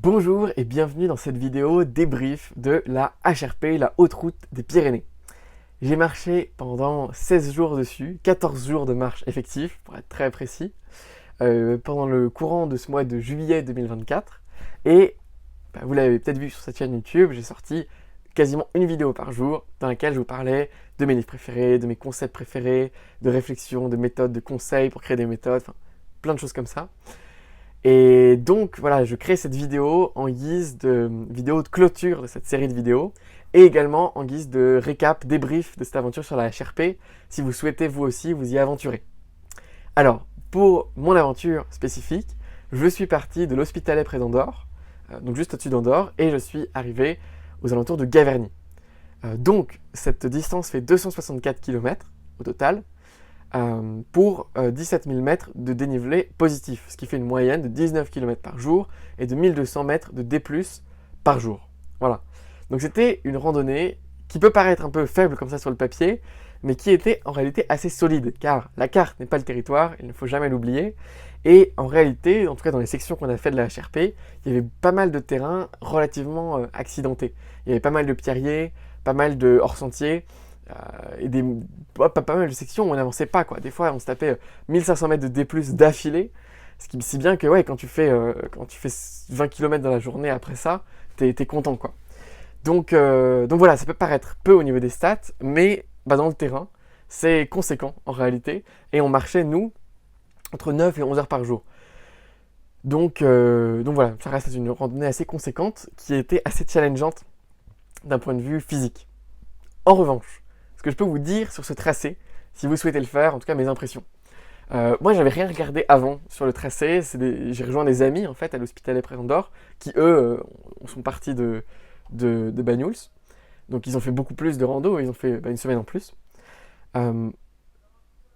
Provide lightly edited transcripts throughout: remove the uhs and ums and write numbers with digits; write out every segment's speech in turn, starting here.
Bonjour et bienvenue dans cette vidéo débrief de la HRP, la Haute Route des Pyrénées. J'ai marché pendant 16 jours dessus, 14 jours de marche effective pour être très précis, pendant le courant de ce mois de juillet 2024. Et vous l'avez peut-être vu sur cette chaîne YouTube, j'ai sorti quasiment une vidéo par jour dans laquelle je vous parlais de mes livres préférés, de mes concepts préférés, de réflexions, de méthodes, de conseils pour créer des méthodes, enfin plein de choses comme ça. Et donc voilà, je crée cette vidéo en guise de vidéo de clôture de cette série de vidéos et également en guise de récap, débrief de cette aventure sur la HRP si vous souhaitez vous aussi vous y aventurer. Alors, pour mon aventure spécifique, je suis parti de l'Hospitalet près d'Andorre, donc juste au-dessus d'Andorre, et je suis arrivé aux alentours de Gaverny. Donc cette distance fait 264 km au total, pour 17 000 mètres de dénivelé positif, ce qui fait une moyenne de 19 km par jour et de 1200 mètres de D+, par jour. Voilà. Donc c'était une randonnée qui peut paraître un peu faible comme ça sur le papier, mais qui était en réalité assez solide, car la carte n'est pas le territoire, il ne faut jamais l'oublier, et en réalité, en tout cas dans les sections qu'on a fait de la HRP, il y avait pas mal de terrains relativement accidentés. Il y avait pas mal de pierriers, pas mal de hors-sentiers, et pas mal de sections où on n'avançait pas, quoi. Des fois, on se tapait 1500 mètres de D+, d'affilée, si bien que quand tu fais 20 km dans la journée après ça, t'es content, quoi. Donc voilà, ça peut paraître peu au niveau des stats, mais dans le terrain, c'est conséquent en réalité, et on marchait, nous, entre 9 et 11 heures par jour. Donc voilà, ça reste une randonnée assez conséquente, qui était assez challengeante d'un point de vue physique. En revanche, ce que je peux vous dire sur ce tracé, si vous souhaitez le faire, en tout cas mes impressions. Moi, j'avais rien regardé avant sur le tracé. J'ai rejoint des amis en fait à l'Hospitalet près d'Andorre qui eux sont partis de Banyuls. Donc ils ont fait beaucoup plus de rando, ils ont fait une semaine en plus.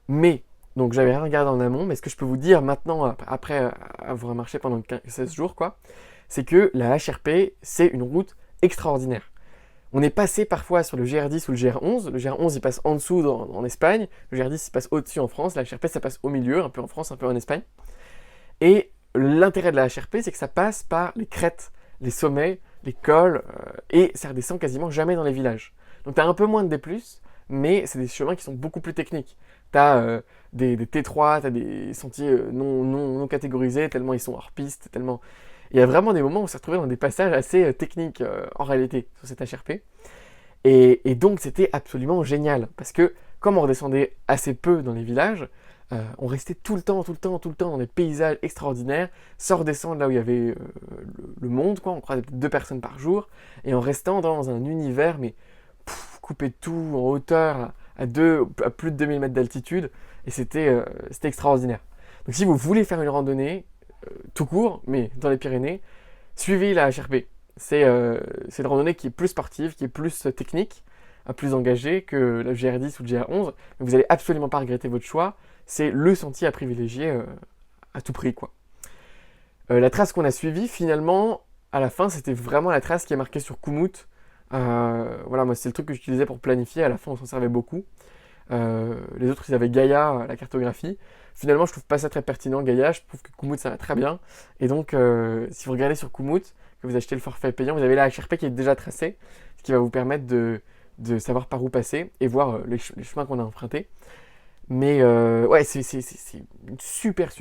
Mais donc j'avais rien regardé en amont, mais ce que je peux vous dire maintenant après avoir marché pendant 16 jours quoi, c'est que la HRP c'est une route extraordinaire. On est passé parfois sur le GR10 ou le GR11. Le GR11 il passe en dessous en Espagne, le GR10 il passe au-dessus en France, la HRP ça passe au milieu, un peu en France, un peu en Espagne. Et l'intérêt de la HRP c'est que ça passe par les crêtes, les sommets, les cols, et ça redescend quasiment jamais dans les villages. Donc tu as un peu moins de D+, mais c'est des chemins qui sont beaucoup plus techniques. Tu as des T3, tu as des sentiers non catégorisés, tellement ils sont hors piste, tellement... Il y a vraiment des moments où on s'est retrouvé dans des passages assez techniques en réalité sur cette HRP. Et donc c'était absolument génial parce que comme on redescendait assez peu dans les villages, on restait tout le temps dans des paysages extraordinaires, sans redescendre là où il y avait le monde, quoi. On croisait peut-être 2 personnes par jour, et en restant dans un univers mais coupé de tout en hauteur à plus de 2000 mètres d'altitude, et c'était extraordinaire. Donc si vous voulez faire une randonnée, tout court, mais dans les Pyrénées, suivez la HRP. C'est une randonnée qui est plus sportive, qui est plus technique, plus engagée que le GR10 ou le GR11, mais vous n'allez absolument pas regretter votre choix. C'est le sentier à privilégier à tout prix, quoi. La trace qu'on a suivie, finalement, à la fin, c'était vraiment la trace qui est marquée sur Koumouth. Voilà, moi, c'est le truc que j'utilisais pour planifier. À la fin, on s'en servait beaucoup. Les autres, ils avaient Gaïa, la cartographie. Finalement, je trouve pas ça très pertinent, Gaïa. Je trouve que Koumouth, ça va très bien. Et donc, si vous regardez sur Koumouth, que vous achetez le forfait payant, vous avez la HRP qui est déjà tracée, ce qui va vous permettre de savoir par où passer et voir les chemins qu'on a empruntés. Mais ouais, c'est une super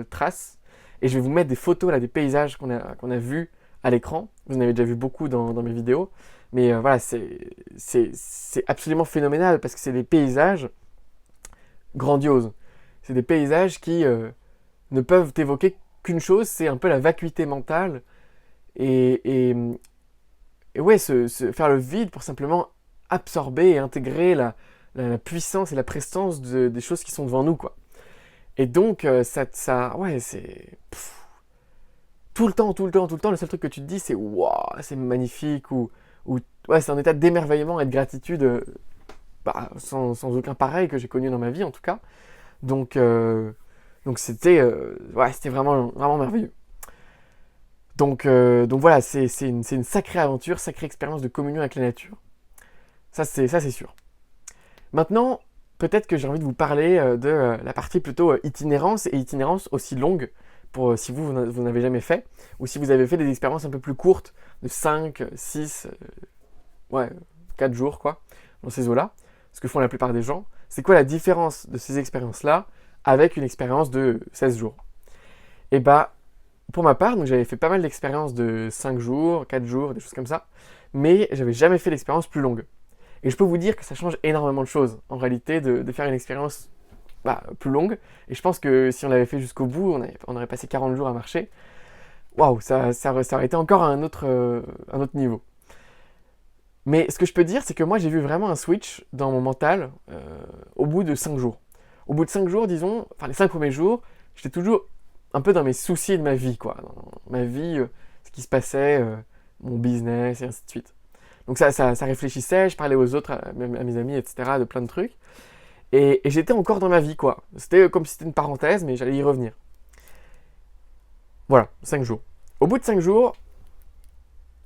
trace. Et je vais vous mettre des photos là, des paysages qu'on a vus à l'écran. Vous en avez déjà vu beaucoup dans mes vidéos. Mais voilà, c'est absolument phénoménal parce que c'est des paysages grandioses. C'est des paysages qui ne peuvent évoquer qu'une chose, c'est un peu la vacuité mentale et ouais, faire le vide pour simplement absorber et intégrer la puissance et la prestance des choses qui sont devant nous, quoi. Et donc, ouais, c'est... tout le temps, le seul truc que tu te dis, c'est waouh, c'est magnifique, ou ouais, c'est un état d'émerveillement et de gratitude sans aucun pareil que j'ai connu dans ma vie, en tout cas. Donc c'était vraiment merveilleux. Donc voilà, c'est une sacrée aventure, sacrée expérience de communion avec la nature. Ça c'est sûr. Maintenant, peut-être que j'ai envie de vous parler de la partie plutôt itinérance, et itinérance aussi longue, pour si vous n'avez jamais fait, ou si vous avez fait des expériences un peu plus courtes, de 5, 6, ouais, 4 jours, quoi, dans ces eaux-là, ce que font la plupart des gens. C'est quoi la différence de ces expériences-là avec une expérience de 16 jours? Et bah, pour ma part, donc j'avais fait pas mal d'expériences de 5 jours, 4 jours, des choses comme ça, mais j'avais jamais fait d'expérience plus longue. Et je peux vous dire que ça change énormément de choses, en réalité, de faire une expérience plus longue. Et je pense que si on l'avait fait jusqu'au bout, on aurait passé 40 jours à marcher. Waouh, ça aurait été encore un autre niveau. Mais ce que je peux dire, c'est que moi, j'ai vu vraiment un switch dans mon mental au bout de 5 jours. Au bout de 5 jours, disons, enfin les 5 premiers jours, j'étais toujours un peu dans mes soucis de ma vie, quoi. Dans ma vie, ce qui se passait, mon business, et ainsi de suite. Donc ça réfléchissait, je parlais aux autres, à mes amis, etc., de plein de trucs. Et j'étais encore dans ma vie, quoi. C'était comme si c'était une parenthèse, mais j'allais y revenir. Voilà, 5 jours. Au bout de 5 jours,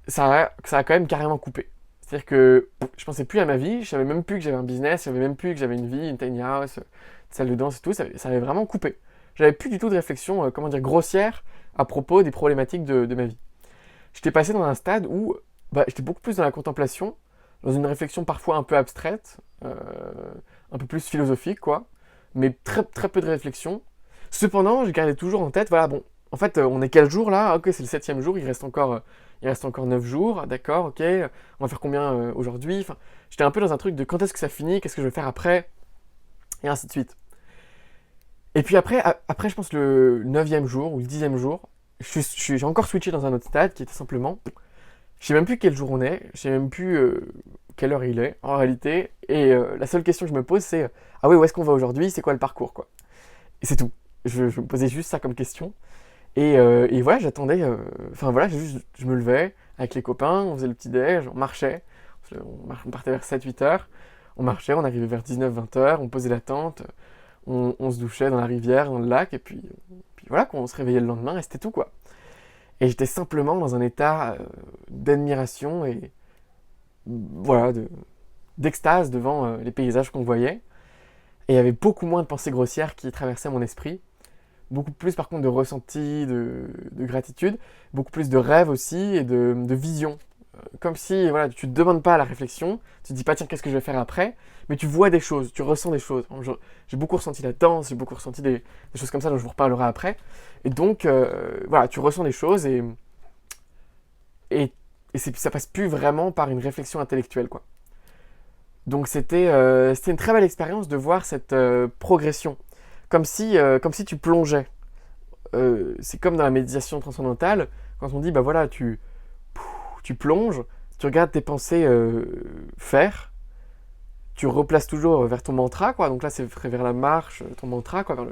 ça a quand même carrément coupé. C'est-à-dire que je pensais plus à ma vie, je savais même plus que j'avais un business, je savais même plus que j'avais une vie, une tiny house, une salle de danse et tout, ça avait vraiment coupé. J'avais plus du tout de réflexion, grossière à propos des problématiques de ma vie. J'étais passé dans un stade où j'étais beaucoup plus dans la contemplation, dans une réflexion parfois un peu abstraite, un peu plus philosophique, quoi, mais très, très peu de réflexion. Cependant, je gardais toujours en tête, voilà, bon, en fait, on est quel jour là? Ok, c'est le 7e jour, il reste encore 9 jours, d'accord, ok, on va faire combien aujourd'hui? Enfin, j'étais un peu dans un truc de quand est-ce que ça finit, qu'est-ce que je vais faire après, et ainsi de suite. Et puis après je pense le 9e jour ou le 10e jour, j'ai encore switché dans un autre stade qui était simplement, je sais même plus quel jour on est, je sais même plus quelle heure il est en réalité, et la seule question que je me pose c'est ah oui, où est-ce qu'on va aujourd'hui, c'est quoi le parcours, quoi. Et c'est tout. Je me posais juste ça comme question. Et voilà, j'attendais. Enfin voilà, je me levais avec les copains, on faisait le petit-déj, on marchait. On partait vers 7-8 heures. On marchait, on arrivait vers 19-20 heures, on posait la tente, on se douchait dans la rivière, dans le lac, et puis voilà, qu'on se réveillait le lendemain, et c'était tout, quoi. Et j'étais simplement dans un état d'admiration et voilà, d'extase devant les paysages qu'on voyait. Et il y avait beaucoup moins de pensées grossières qui traversaient mon esprit. Beaucoup plus par contre de ressenti, de gratitude, beaucoup plus de rêve aussi et de vision. Comme si voilà, tu ne te demandes pas la réflexion, tu te dis pas tiens qu'est-ce que je vais faire après, mais tu vois des choses, tu ressens des choses. J'ai beaucoup ressenti la danse, j'ai beaucoup ressenti des choses comme ça dont je vous reparlerai après. Et donc voilà, tu ressens des choses et ça passe plus vraiment par une réflexion intellectuelle, quoi. Donc c'était une très belle expérience de voir cette progression. Comme si tu plongeais. C'est comme dans la méditation transcendantale, quand on dit, bah voilà, tu plonges, tu regardes tes pensées faire, tu replaces toujours vers ton mantra, quoi. Donc là, c'est vers la marche, ton mantra, quoi,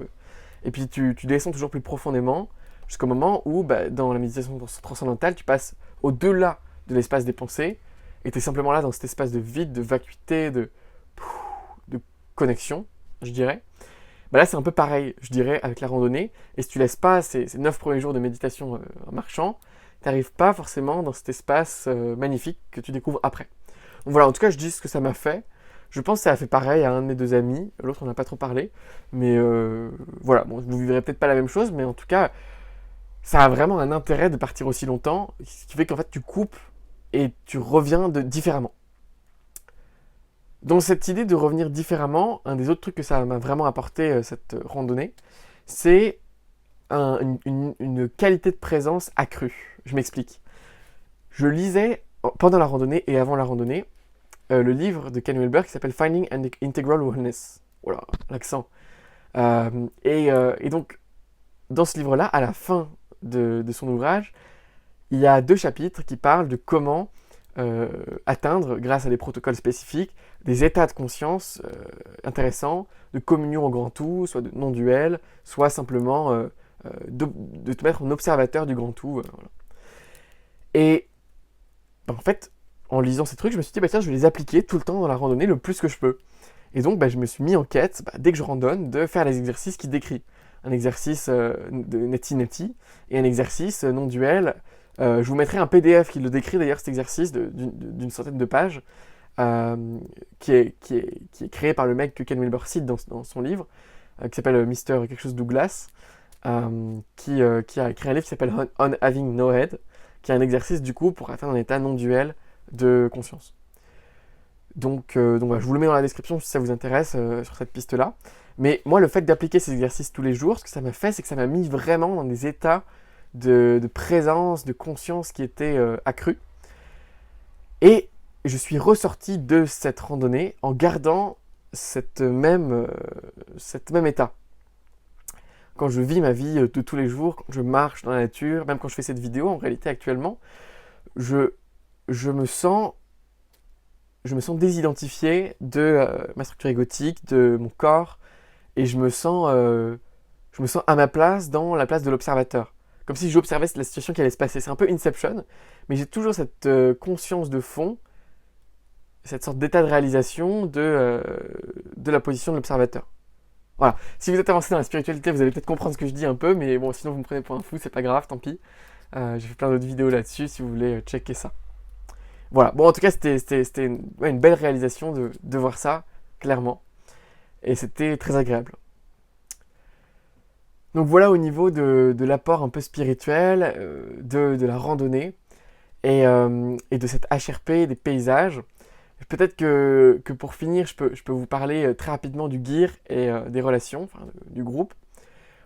et puis tu descends toujours plus profondément, jusqu'au moment où, dans la méditation transcendantale, tu passes au-delà de l'espace des pensées, et tu es simplement là dans cet espace de vide, de vacuité, de connexion, je dirais. Là, c'est un peu pareil, je dirais, avec la randonnée. Et si tu laisses pas ces 9 premiers jours de méditation en marchant, tu n'arrives pas forcément dans cet espace magnifique que tu découvres après. Donc voilà, en tout cas, je dis ce que ça m'a fait. Je pense que ça a fait pareil à un de mes 2 amis. L'autre, on n'a pas trop parlé. Mais voilà, bon, vous ne vivrez peut-être pas la même chose, mais en tout cas, ça a vraiment un intérêt de partir aussi longtemps, ce qui fait qu'en fait, tu coupes et tu reviens différemment. Dans cette idée de revenir différemment, un des autres trucs que ça m'a vraiment apporté, cette randonnée, c'est une qualité de présence accrue. Je m'explique. Je lisais pendant la randonnée et avant la randonnée le livre de Ken Wilber qui s'appelle Finding an Integral Wellness. Voilà, l'accent. Et donc, dans ce livre-là, à la fin de son ouvrage, il y a 2 chapitres qui parlent de comment atteindre, grâce à des protocoles spécifiques, des états de conscience intéressants, de communion au grand tout, soit de non-duel, soit simplement de te mettre en observateur du grand tout. Voilà. Et en fait, en lisant ces trucs, je me suis dit, tiens, je vais les appliquer tout le temps dans la randonnée le plus que je peux. Et donc, je me suis mis en quête, dès que je randonne, de faire les exercices qui décrit. Un exercice de neti-neti et un exercice non-duel. Je vous mettrai un PDF qui le décrit d'ailleurs, cet exercice d'une centaine de pages, qui est créé par le mec que Ken Wilber cite dans son livre, qui s'appelle Mr. quelque chose Douglas. qui a écrit un livre qui s'appelle On Having No Head, qui est un exercice du coup pour atteindre un état non-duel de conscience. Donc voilà, je vous le mets dans la description si ça vous intéresse sur cette piste-là. Mais moi, le fait d'appliquer ces exercices tous les jours, ce que ça m'a fait, c'est que ça m'a mis vraiment dans des états de présence, de conscience qui étaient accrus. Et je suis ressorti de cette randonnée en gardant cet même état. Quand je vis ma vie de tous les jours, quand je marche dans la nature, même quand je fais cette vidéo, en réalité actuellement, je me sens désidentifié de ma structure égotique, de mon corps, et je me sens à ma place dans la place de l'observateur. Comme si j'observais la situation qui allait se passer. C'est un peu Inception, mais j'ai toujours cette conscience de fond, cette sorte d'état de réalisation de la position de l'observateur. Voilà. Si vous êtes avancé dans la spiritualité, vous allez peut-être comprendre ce que je dis un peu, mais bon, sinon vous me prenez pour un fou, c'est pas grave, tant pis. J'ai fait plein d'autres vidéos là-dessus si vous voulez checker ça. Voilà. Bon, en tout cas, c'était une belle réalisation de voir ça, clairement. Et c'était très agréable. Donc voilà au niveau de l'apport un peu spirituel, de la randonnée et de cette HRP, des paysages. Peut-être que pour finir, je peux vous parler très rapidement du gear et des relations, enfin, du groupe.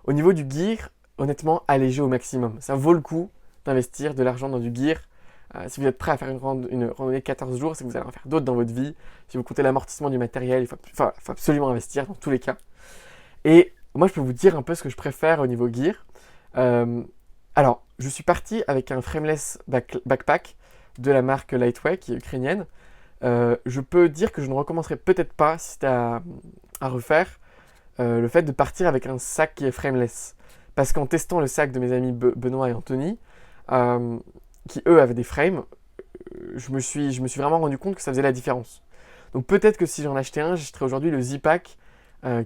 Au niveau du gear, honnêtement, allégez au maximum. Ça vaut le coup d'investir de l'argent dans du gear. Si vous êtes prêt à faire une randonnée de 14 jours, c'est que vous allez en faire d'autres dans votre vie. Si vous comptez l'amortissement du matériel, il faut absolument investir dans tous les cas. Et moi, je peux vous dire un peu ce que je préfère au niveau gear. Alors, je suis parti avec un frameless backpack de la marque Lightway, qui est ukrainienne. Je peux dire que je ne recommencerai peut-être pas, si c'était à refaire, le fait de partir avec un sac qui est frameless. Parce qu'en testant le sac de mes amis Benoît et Anthony, qui eux avaient des frames, je me suis vraiment rendu compte que ça faisait la différence. Donc peut-être que si j'en achetais un, j'achèterais aujourd'hui le Z-Pack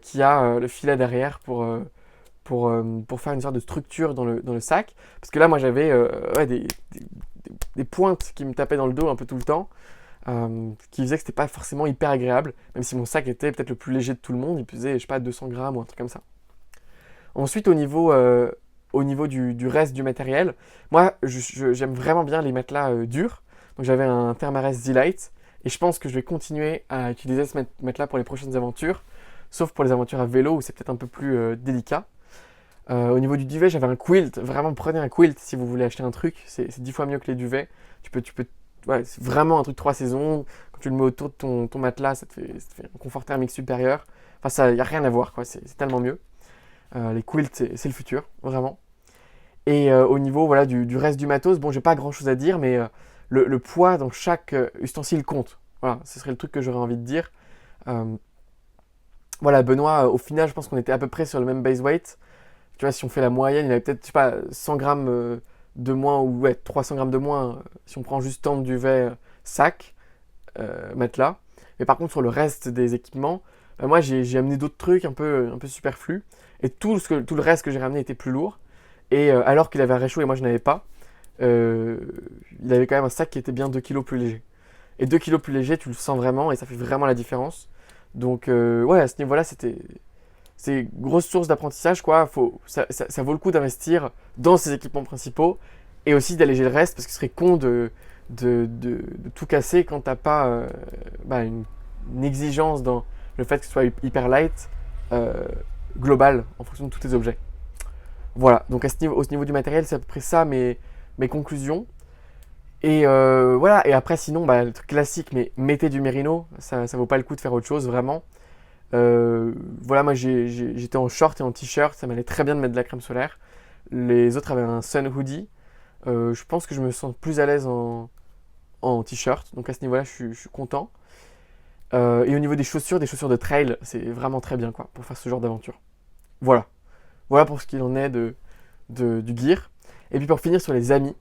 qui a le filet derrière pour faire une sorte de structure dans le sac. Parce que là, moi, j'avais des pointes qui me tapaient dans le dos un peu tout le temps, qui faisaient que c'était pas forcément hyper agréable, même si mon sac était peut-être le plus léger de tout le monde, il pesait, je sais pas, 200 grammes ou un truc comme ça. Ensuite, au niveau du reste du matériel, moi, j'aime vraiment bien les matelas durs. Donc j'avais un Thermarest Z-Lite, et je pense que je vais continuer à utiliser ce matelas pour les prochaines aventures, sauf pour les aventures à vélo où c'est peut-être un peu plus délicat. Au niveau du duvet, j'avais un quilt. Vraiment, prenez un quilt si vous voulez acheter un truc. C'est 10 fois mieux que les duvets. C'est vraiment un truc 3 saisons. Quand tu le mets autour de ton matelas, ça te fait un confort thermique supérieur. Enfin, il n'y a rien à voir, quoi. C'est tellement mieux. Les quilts, c'est le futur, vraiment. Et au niveau voilà, du reste du matos, bon, j'ai pas grand chose à dire, mais le poids dans chaque ustensile compte. Voilà, ce serait le truc que j'aurais envie de dire. Voilà, Benoît, au final, je pense qu'on était à peu près sur le même base weight. Tu vois, si on fait la moyenne, il avait peut-être, je sais pas, 100 grammes de moins, ou ouais, 300 grammes de moins, si on prend juste tente, duvet, sac, matelas. Mais par contre, sur le reste des équipements, moi, j'ai amené d'autres trucs un peu superflus. Et tout le reste que j'ai ramené était plus lourd. Et alors qu'il avait un réchaud et moi, je n'avais pas, il avait quand même un sac qui était bien 2 kilos plus léger. Et 2 kilos plus léger, tu le sens vraiment et ça fait vraiment la différence. Donc, ouais, à ce niveau-là, c'est une grosse source d'apprentissage, quoi. Ça vaut le coup d'investir dans ces équipements principaux et aussi d'alléger le reste parce que ce serait con de tout casser quand t'as pas une exigence dans le fait que ce soit hyper light global en fonction de tous tes objets. Voilà, donc au niveau du matériel, c'est à peu près ça mes conclusions. Et voilà, et après sinon, le truc classique, mais mettez du mérino, ça vaut pas le coup de faire autre chose, vraiment. Voilà, moi j'étais en short et en t-shirt, ça m'allait très bien de mettre de la crème solaire. Les autres avaient un sun hoodie. Je pense que je me sens plus à l'aise en t-shirt, donc à ce niveau-là, je suis content. Et au niveau des chaussures de trail, c'est vraiment très bien quoi, pour faire ce genre d'aventure. Voilà. Voilà pour ce qu'il en est du gear. Et puis pour finir sur les amis.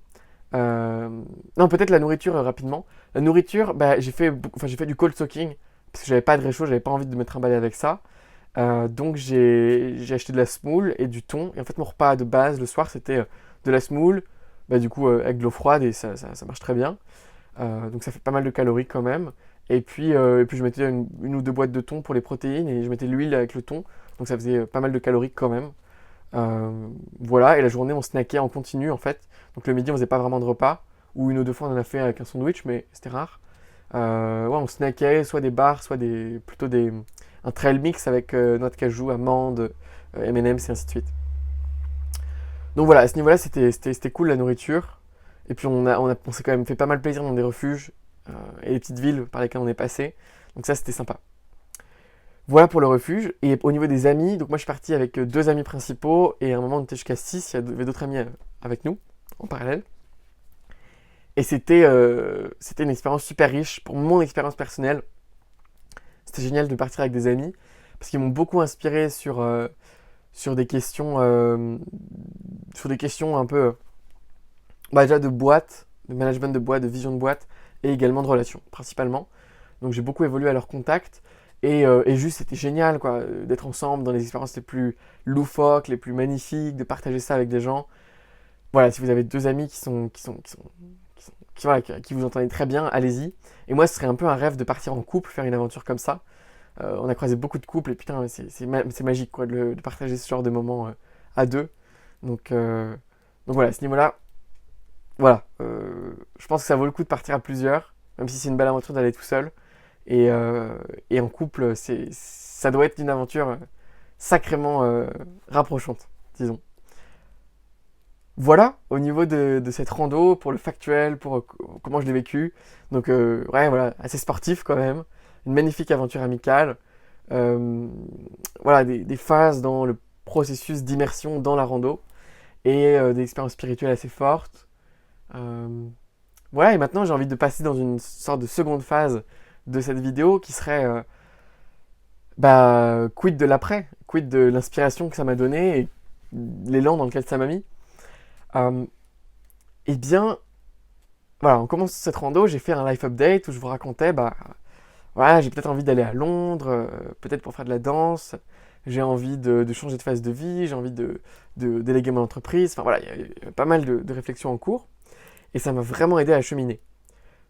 Non, peut-être la nourriture rapidement. La nourriture, j'ai fait du cold stocking parce que j'avais pas de réchaud, j'avais pas envie de me trimballer avec ça. Donc j'ai acheté de la semoule et du thon. Et en fait, mon repas de base le soir, c'était de la semoule, du coup avec de l'eau froide et ça marche très bien. Donc ça fait pas mal de calories quand même. Et puis je mettais une ou deux boîtes de thon pour les protéines et je mettais l'huile avec le thon. Donc ça faisait pas mal de calories quand même. Voilà, et la journée, on snackait en continu, en fait. Donc le midi, on faisait pas vraiment de repas. Ou une ou deux fois, on en a fait avec un sandwich, mais c'était rare. Ouais, on snackait soit des bars, soit un trail mix avec noix de cajou, amandes, M&M's et ainsi de suite. Donc voilà, à ce niveau-là, c'était cool la nourriture. Et puis on s'est quand même fait pas mal plaisir dans des refuges et les petites villes par lesquelles on est passé. Donc ça, c'était sympa. Voilà pour le refuge. Et au niveau des amis, donc moi je suis parti avec deux amis principaux et à un moment on était jusqu'à 6, il y avait d'autres amis avec nous en parallèle. Et c'était une expérience super riche pour mon expérience personnelle. C'était génial de partir avec des amis parce qu'ils m'ont beaucoup inspiré sur des questions un peu déjà de boîte, de management de boîte, de vision de boîte et également de relations principalement. Donc j'ai beaucoup évolué à leur contact et juste c'était génial quoi, d'être ensemble dans les expériences les plus loufoques, les plus magnifiques, de partager ça avec des gens. Voilà, si vous avez deux amis voilà, qui vous entendez très bien, allez-y. Et moi, ce serait un peu un rêve de partir en couple, faire une aventure comme ça. On a croisé beaucoup de couples et putain, c'est magique quoi, de partager ce genre de moments à deux. Donc, euh, donc voilà, à ce niveau-là, voilà, je pense que ça vaut le coup de partir à plusieurs, même si c'est une belle aventure d'aller tout seul. Et, euh, et en couple, ça doit être une aventure sacrément rapprochante, disons. Voilà, au niveau de cette rando, pour le factuel, pour comment je l'ai vécu. Donc, ouais, voilà, assez sportif quand même. Une magnifique aventure amicale. Euh, voilà, des phases dans le processus d'immersion dans la rando. Et des expériences spirituelles assez fortes. Euh, voilà, et maintenant j'ai envie de passer dans une sorte de seconde phase de cette vidéo qui serait quid de l'après, quid de l'inspiration que ça m'a donné et l'élan dans lequel ça m'a mis. Euh, Eh bien, voilà, on commence cette rando, j'ai fait un life update où je vous racontais, voilà, j'ai peut-être envie d'aller à Londres, peut-être pour faire de la danse, j'ai envie de changer de phase de vie, j'ai envie de déléguer mon entreprise, enfin voilà, il y a pas mal de réflexions en cours, et ça m'a vraiment aidé à cheminer.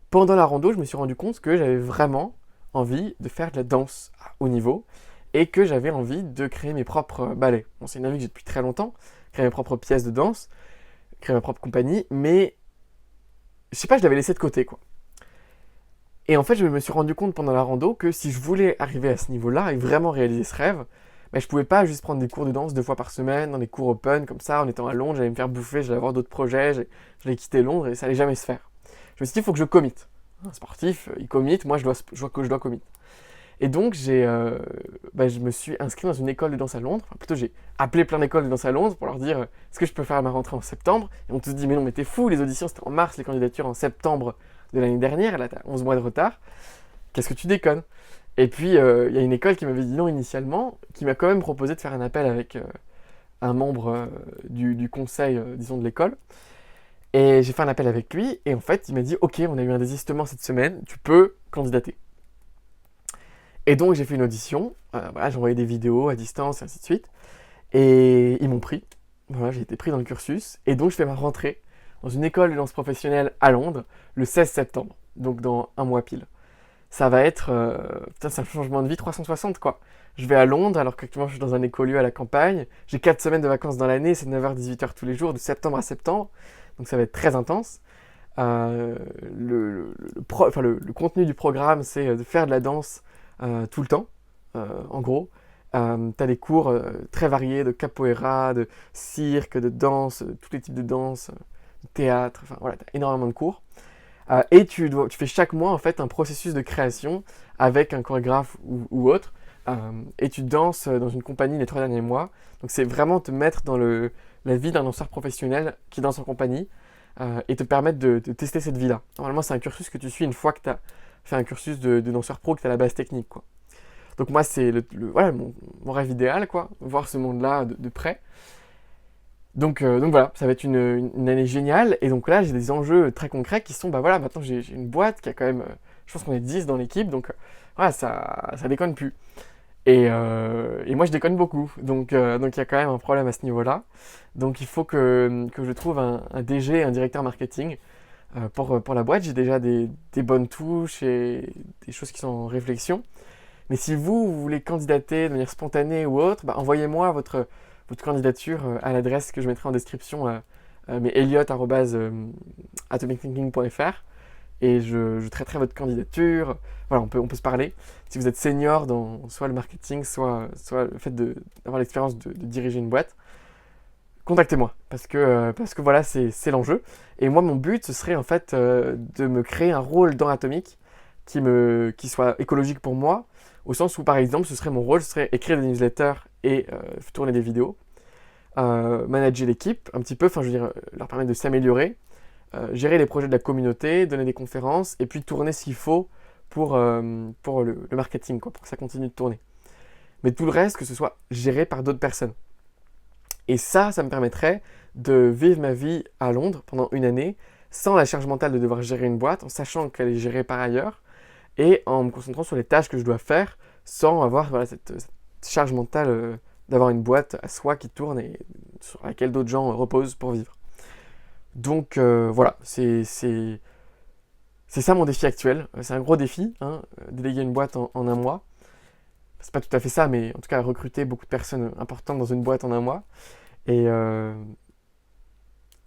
Pendant la rando, je me suis rendu compte que j'avais vraiment envie de faire de la danse à haut niveau, et que j'avais envie de créer mes propres ballets. Bon, c'est une envie que j'ai depuis très longtemps, créer mes propres pièces de danse, créer ma propre compagnie, mais je sais pas, je l'avais laissé de côté, quoi. Et en fait, je me suis rendu compte pendant la rando que si je voulais arriver à ce niveau-là et vraiment réaliser ce rêve, je pouvais pas juste prendre des cours de danse 2 fois par semaine, dans des cours open, comme ça, en étant à Londres, j'allais me faire bouffer, j'allais avoir d'autres projets, j'allais quitter Londres et ça allait jamais se faire. Je me suis dit, il faut que je commit. Un sportif, il commit, moi je dois commit. Et donc, je me suis inscrit dans une école de danse à Londres. Enfin, plutôt, j'ai appelé plein d'écoles de danse à Londres pour leur dire est-ce que je peux faire ma rentrée en septembre. Et on te dit mais non, mais t'es fou, les auditions c'était en mars, les candidatures en septembre de l'année dernière, là t'as 11 mois de retard. Qu'est-ce que tu déconnes? Et puis, il y a une école qui m'avait dit non initialement, qui m'a quand même proposé de faire un appel avec un membre du conseil, disons, de l'école. Et j'ai fait un appel avec lui, et en fait, il m'a dit ok, on a eu un désistement cette semaine, tu peux candidater. Et donc j'ai fait une audition, voilà, j'ai envoyé des vidéos à distance et ainsi de suite, et ils m'ont pris. Voilà, j'ai été pris dans le cursus, et donc je fais ma rentrée dans une école de danse professionnelle à Londres le 16 septembre, donc dans un mois pile. Ça va être, putain, c'est un changement de vie 360 quoi. Je vais à Londres alors qu'actuellement je suis dans un écolieu à la campagne, j'ai 4 semaines de vacances dans l'année, c'est 9h-18h tous les jours, de septembre à septembre, donc ça va être très intense. Euh, le contenu du programme, c'est de faire de la danse tout le temps, en gros. Tu as des cours très variés de capoeira, de cirque, de danse, tous les types de danse, de théâtre, enfin voilà, tu as énormément de cours. Et tu fais chaque mois en fait un processus de création avec un chorégraphe ou autre. Et tu danses dans une compagnie les 3 derniers mois. Donc c'est vraiment te mettre dans la vie d'un danseur professionnel qui danse en compagnie et te permettre de tester cette vie-là. Normalement, c'est un cursus que tu suis une fois que tu as fait un cursus de danseur pro, que tu as la base technique, quoi. Donc moi, c'est voilà, mon rêve idéal, quoi, voir ce monde-là de près. Donc voilà, ça va être une année géniale. Et donc là, j'ai des enjeux très concrets qui sont, voilà, maintenant j'ai une boîte qui a quand même, je pense qu'on est 10 dans l'équipe, donc voilà, ça déconne plus. Et moi, je déconne beaucoup. Donc il y a quand même un problème à ce niveau-là. Donc il faut que je trouve un DG, un directeur marketing pour la boîte. J'ai déjà des bonnes touches et des choses qui sont en réflexion. Mais si vous voulez candidater de manière spontanée ou autre, envoyez-moi votre candidature à l'adresse que je mettrai en description, mais elliot@atomicthinking.fr, et je traiterai votre candidature. Voilà, on peut se parler. Si vous êtes senior dans soit le marketing, soit le fait d'avoir l'expérience de diriger une boîte, contactez-moi, parce que voilà, c'est l'enjeu. Et moi, mon but, ce serait en fait de me créer un rôle dans Atomic qui soit écologique pour moi, au sens où, par exemple, mon rôle, ce serait écrire des newsletters et tourner des vidéos, manager l'équipe un petit peu, enfin, je veux dire, leur permettre de s'améliorer, gérer les projets de la communauté, donner des conférences, et puis tourner ce qu'il faut pour le marketing, quoi, pour que ça continue de tourner. Mais tout le reste, que ce soit géré par d'autres personnes. Et ça me permettrait de vivre ma vie à Londres pendant une année, sans la charge mentale de devoir gérer une boîte, en sachant qu'elle est gérée par ailleurs, et en me concentrant sur les tâches que je dois faire, sans avoir voilà, cette charge mentale d'avoir une boîte à soi qui tourne et sur laquelle d'autres gens reposent pour vivre. Donc voilà, c'est ça mon défi actuel. C'est un gros défi, hein, déléguer une boîte en un mois. C'est pas tout à fait ça, mais en tout cas recruter beaucoup de personnes importantes dans une boîte en un mois. Et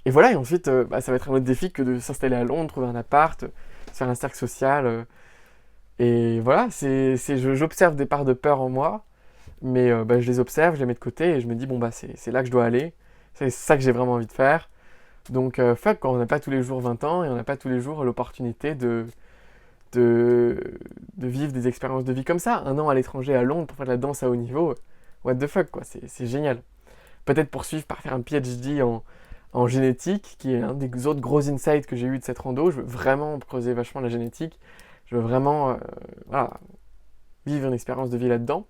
voilà, et ensuite, ça va être un autre défi que de s'installer à Londres, trouver un appart, se faire un cercle social. Et voilà, j'observe des parts de peur en moi, mais je les observe, je les mets de côté et je me dis, bon, c'est là que je dois aller. C'est ça que j'ai vraiment envie de faire. Donc, fuck, quand on n'a pas tous les jours 20 ans et on n'a pas tous les jours l'opportunité de vivre des expériences de vie comme ça. Un an à l'étranger, à Londres, pour faire de la danse à haut niveau, what the fuck, quoi, c'est génial. Peut-être poursuivre par faire un PhD en génétique, qui est un des autres gros insights que j'ai eu de cette rando. Je veux vraiment creuser vachement la génétique. Je veux vraiment voilà, vivre une expérience de vie là-dedans.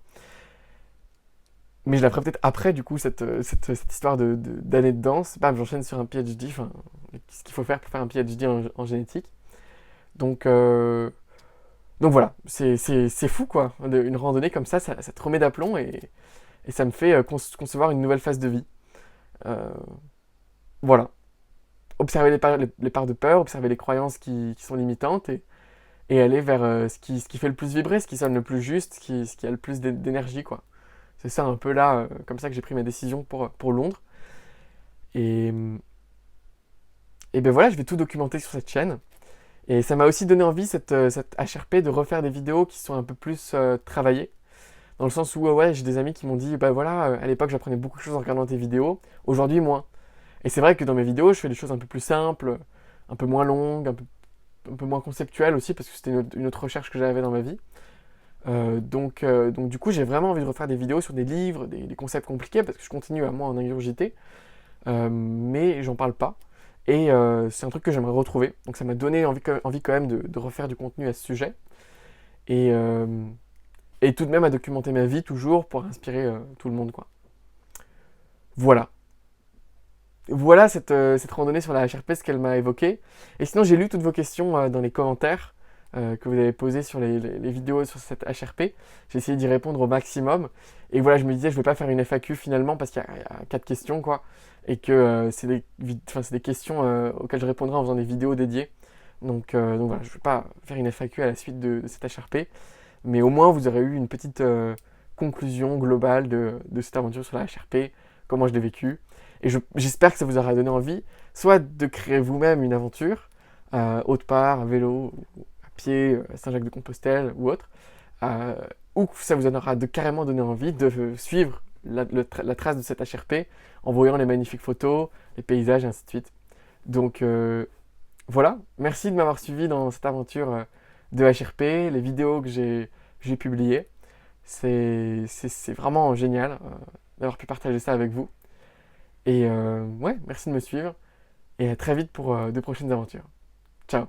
Mais je la ferai peut-être après, du coup, cette histoire d'année de danse. Bam, j'enchaîne sur un PhD, enfin, ce qu'il faut faire pour faire un PhD en génétique. Donc voilà, c'est fou, quoi. Une randonnée comme ça te remet d'aplomb et ça me fait concevoir une nouvelle phase de vie. Euh, voilà. Observer les parts de peur, observer les croyances qui sont limitantes et aller vers ce qui fait le plus vibrer, ce qui sonne le plus juste, ce qui a le plus d'énergie, quoi. C'est ça un peu là, comme ça que j'ai pris ma décision pour Londres. Et ben voilà, je vais tout documenter sur cette chaîne. Et ça m'a aussi donné envie, cette HRP, de refaire des vidéos qui sont un peu plus travaillées. Dans le sens où, ouais, j'ai des amis qui m'ont dit, bah voilà, à l'époque j'apprenais beaucoup de choses en regardant tes vidéos, aujourd'hui moins. Et c'est vrai que dans mes vidéos, je fais des choses un peu plus simples, un peu moins longues, un peu moins conceptuelles aussi, parce que c'était une autre recherche que j'avais dans ma vie. Donc du coup, j'ai vraiment envie de refaire des vidéos sur des livres, des concepts compliqués, parce que je continue à moi en ingurgiter, mais j'en parle pas. Et c'est un truc que j'aimerais retrouver. Donc ça m'a donné envie quand même de refaire du contenu à ce sujet. Et tout de même à documenter ma vie toujours pour inspirer tout le monde, quoi. Voilà. Voilà cette randonnée sur la HRP, ce qu'elle m'a évoqué. Et sinon, j'ai lu toutes vos questions dans les commentaires que vous avez posés sur les vidéos sur cette HRP. J'ai essayé d'y répondre au maximum. Et voilà, je me disais, je ne vais pas faire une FAQ finalement parce qu'il y a 4 questions, quoi. Et que c'est des questions auxquelles je répondrai en faisant des vidéos dédiées. Donc voilà, je ne vais pas faire une FAQ à la suite de cette HRP. Mais au moins, vous aurez eu une petite conclusion globale de cette aventure sur la HRP, comment je l'ai vécue. Et j'espère que ça vous aura donné envie, soit de créer vous-même une aventure, autre part, à vélo, à pied, à Saint-Jacques-de-Compostelle ou autre, ou que ça vous aura carrément donné envie de suivre la trace de cette HRP en voyant les magnifiques photos, les paysages et ainsi de suite. Donc voilà, merci de m'avoir suivi dans cette aventure de HRP, les vidéos que j'ai publiées. C'est vraiment génial d'avoir pu partager ça avec vous. Et ouais, merci de me suivre et à très vite pour de prochaines aventures. Ciao!